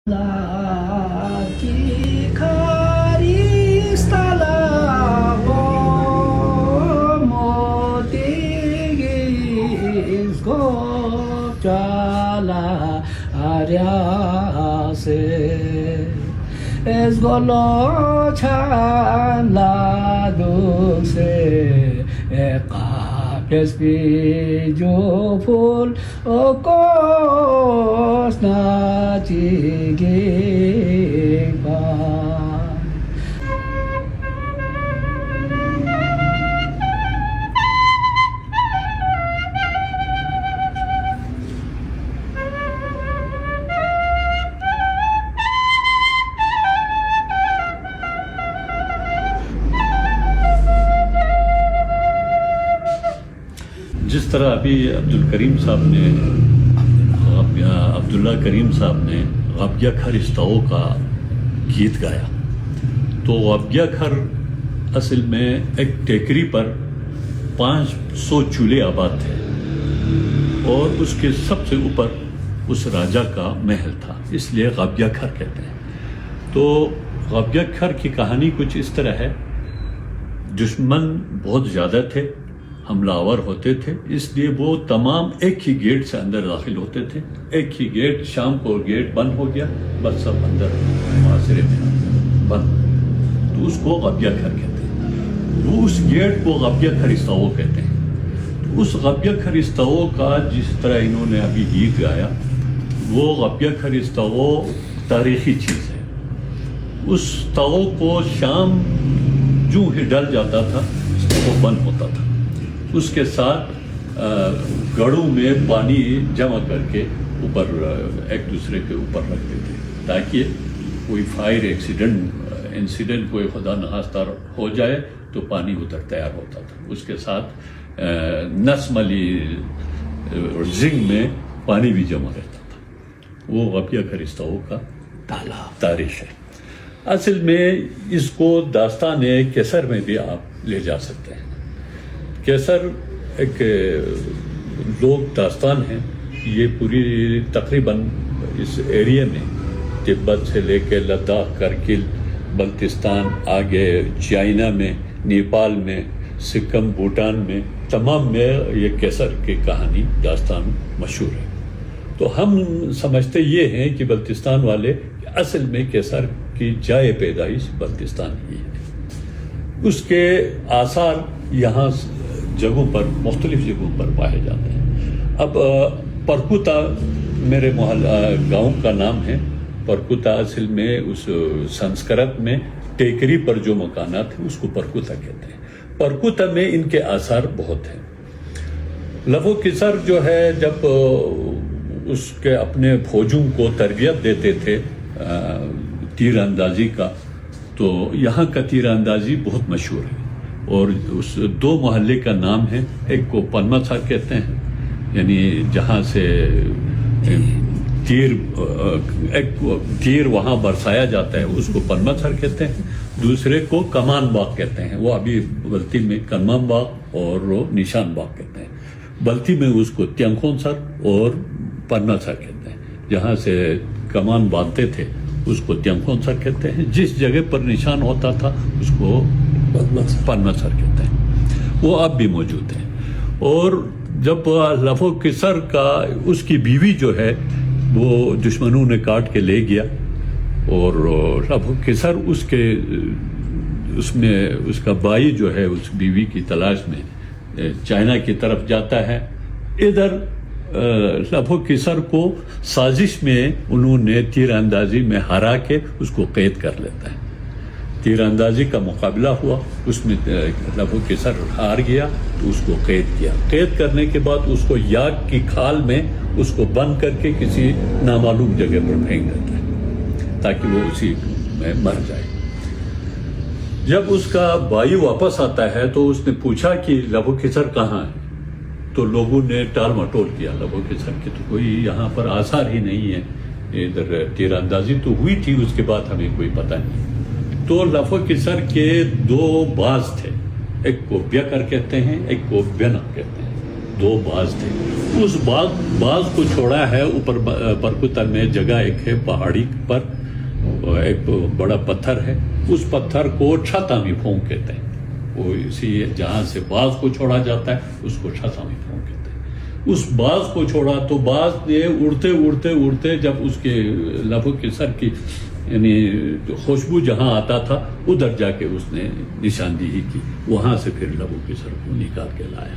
Laki karistala motigis gochala aryase esgolo chala dulce epes pijo ful okos na tigigba. जिस तरह अभी अब्दुल्ला करीम साहब ने गबिया खर इस्ताओ का गीत गाया, तो गबिया खर असल में एक टेकरी पर 500 चूल्हे आबाद थे और उसके सबसे ऊपर उस राजा का महल था, इसलिए गबिया खर कहते हैं। तो गबिया खर की कहानी कुछ इस तरह है, दुश्मन बहुत ज़्यादा थे, हमलावर होते थे, इसलिए वो तमाम एक ही गेट से अंदर दाखिल होते थे। एक ही गेट, शाम को गेट बंद हो गया, बस सब अंदर मुहासरे में बंद, तो उसको गबिया खर कहते हैं। वो उस गेट को गबिया खर इस्ताओ कहते हैं। तो उस गबिया खर इस्ताओ का जिस तरह इन्होंने अभी गीत गाया, वो गबिया खर इस्ताओ तारीखी चीज़ है। उस ताओ को शाम जो ही डल जाता था वो बंद होता था, उसके साथ गड़ों में पानी जमा करके ऊपर एक दूसरे के ऊपर रखते थे, ताकि कोई फायर इंसिडेंट कोई खुदा नखास्ता हो जाए तो पानी उधर तैयार होता था। उसके साथ नस्मली जिंग में पानी भी जमा रहता था। वो गबिया खर इस्ताओ का तारीख है। असल में इसको दास्तान केसर में भी आप ले जा सकते हैं। केसर एक लोक दास्तान है, ये पूरी तकरीबन इस एरिया में तिब्बत से लेकर लद्दाख, करगिल, बल्तिस्तान, आगे चाइना में, नेपाल में, सिक्किम, भूटान में, तमाम में ये केसर की कहानी दास्तान मशहूर है। तो हम समझते ये हैं कि बल्तिस्तान वाले असल में केसर की जाए पैदाइश बल्तिस्तान ही है। उसके आसार यहाँ जगहों पर, मुख्तलिफ जगहों पर पाए जाते हैं। अब परकुता मेरे गांव का नाम है। परकुता असल में उस संस्कृत में टेकरी पर जो मकानात थे उसको परकुता कहते हैं। परकुता में इनके आसार बहुत हैं। लफो किसर जो है, जब उसके अपने फौजों को तरबियत देते थे तीर अंदाजी का, तो यहाँ का तीर अंदाजी बहुत मशहूर है। और उस दो मोहल्ले का नाम है, एक को पनमा सर कहते हैं, यानी जहाँ से तीर वहाँ बरसाया जाता है उसको पनमा सर कहते हैं। दूसरे को कमान बाग कहते हैं, वो अभी बल्ती में कमान बाग और निशान बाग कहते हैं। बल्ती में उसको त्यांखोन सर और पनमा सर कहते हैं। जहाँ से कमान बांधते थे उसको त्यांखोन सर कहते हैं। जिस जगह पर निशान होता था उसको पनमा सर कहते हैं। वो अब भी मौजूद है। और जब लफो किसर का उसकी बीवी जो है वो दुश्मनों ने काट के ले गया, और लफो किसर उसमें उसका भाई जो है उस बीवी की तलाश में चाइना की तरफ जाता है। इधर लफो किसर को साजिश में उन्होंने तीरंदाजी में हरा के उसको कैद कर लेता है। तीरंदाजी का मुकाबला हुआ, उसमें लफो किसर हार गया तो उसको कैद किया। कैद करने के बाद उसको याक की खाल में उसको बंद करके किसी नामालूम जगह पर फेंक देता है ताकि वो उसी में मर जाए। जब उसका भाई वापस आता है तो उसने पूछा कि लफो किसर कहाँ है, तो लोगों ने टाल मटोल किया लफो किसर की तो कोई यहाँ पर आसार ही नहीं है। इधर तीरंदाजी तो हुई थी, उसके बाद हमें कोई पता नहीं। तो लफो किसर के दो बाज थे, एक को ब्यकर कहते हैं, एक को ब्यनक कहते हैं। 2 باز تھے. اس باز کو چھوڑا ہے اوپر پرکوتا میں جگہ ایک ہے پہاڑی پر, ایک بڑا پتھر ہے, اس پتھر کو چھتامی پھونک کہتے ہیں. وہ اسی جہاں سے باز کو چھوڑا جاتا ہے اس کو چھتامی پھونک کہتے ہیں. اس باز کو چھوڑا تو باز نے اڑتے اڑتے اڑتے جب اس کے لبوں کے سر کی یعنی خوشبو جہاں آتا تھا ادھر جا کے اس نے نشاندہی کی, وہاں سے پھر لبوں کے سر کو نکال کے لایا.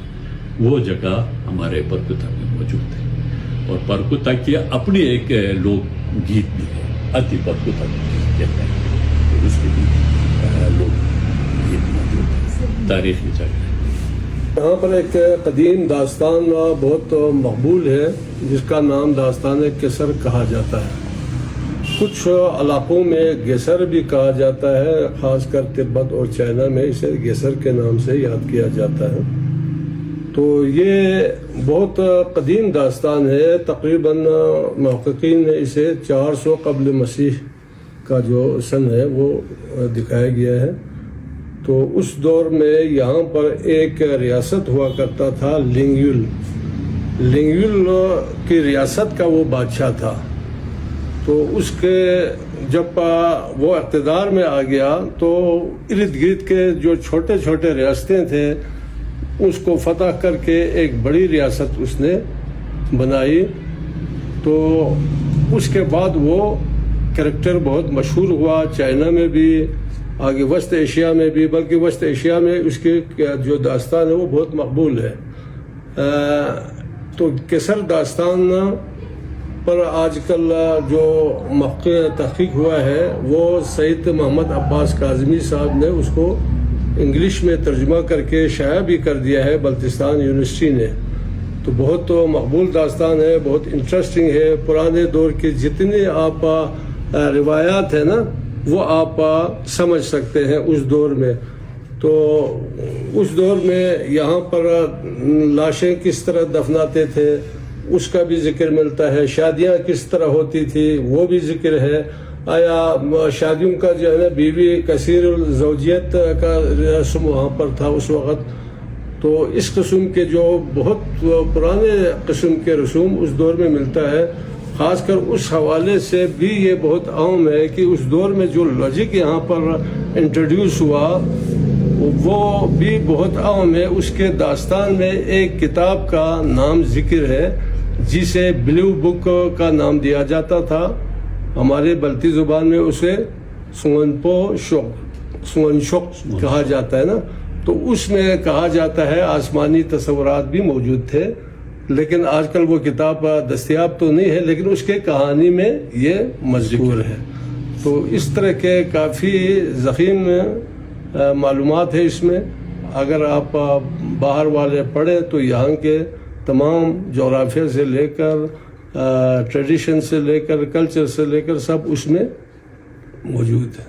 وہ جگہ ہمارے پرکوتا میں موجود ہے. اور پرکوتا کی اپنی ایک لوک گیت بھی ہے, اتی پرکوتا کہتے ہیں, اس کے بھی لوک گیت موجود ہے, تاریخی جگہ ہے. یہاں پر ایک قدیم داستان بہت مقبول ہے جس کا نام داستان کیسر کہا جاتا ہے. کچھ علاقوں میں گیسر بھی کہا جاتا ہے, خاص کر تبت اور چائنا میں اسے گیسر کے نام سے یاد کیا جاتا ہے. تو یہ بہت قدیم داستان ہے. تقریباً محققین نے اسے 400 قبل مسیح کا جو سن ہے وہ دکھایا گیا ہے. تو اس دور میں یہاں پر ایک ریاست ہوا کرتا تھا لنگیول. لنگیول کی ریاست کا وہ بادشاہ تھا. تو اس کے جب وہ اقتدار میں آ گیا تو ارد گرد کے جو چھوٹے چھوٹے ریاستیں تھے اس کو فتح کر کے ایک بڑی ریاست اس نے بنائی. تو اس کے بعد وہ کریکٹر بہت مشہور ہوا, چائنا میں بھی, آگے وسط ایشیا میں بھی, بلکہ وسط ایشیا میں اس کی جو داستان ہے وہ بہت مقبول ہے. تو کیسر داستان پر آج کل جو تحقیق ہوا ہے وہ سید محمد عباس کاظمی صاحب نے اس کو انگلش میں ترجمہ کر کے شائع بھی کر دیا ہے بلتستان یونیورسٹی نے. تو بہت مقبول داستان ہے, بہت انٹرسٹنگ ہے. پرانے دور کے جتنے آپ روایات ہیں نا وہ آپ سمجھ سکتے ہیں اس دور میں. تو اس دور میں یہاں پر لاشیں کس طرح دفناتے تھے اس کا بھی ذکر ملتا ہے. شادیاں کس طرح ہوتی تھی وہ بھی ذکر ہے. آیا شادیوں کا جو ہے نا بیوی کثیر الزوجیت کا رسم وہاں پر تھا اس وقت. تو اس قسم کے جو بہت پرانے قسم کے رسوم اس دور میں ملتا ہے. خاص کر اس حوالے سے بھی یہ بہت عام ہے کہ اس دور میں جو لاجک یہاں پر انٹروڈیوس ہوا وہ بھی بہت عام ہے. اس کے داستان میں ایک کتاب کا نام ذکر ہے جسے بلیو بک کا نام دیا جاتا تھا. ہمارے بلتی زبان میں اسے سونشوق کہا جاتا ہے نا. تو اس میں کہا جاتا ہے آسمانی تصورات بھی موجود تھے, لیکن آج کل وہ کتاب دستیاب تو نہیں ہے, لیکن اس کے کہانی میں یہ مذکور ہے. تو اس طرح کے کافی ضخیم معلومات ہے اس میں. اگر آپ باہر والے پڑھیں تو یہاں کے تمام جغرافیہ سے لے کر ٹریڈیشن سے لے کر کلچر سے لے کر سب اس میں موجود ہے.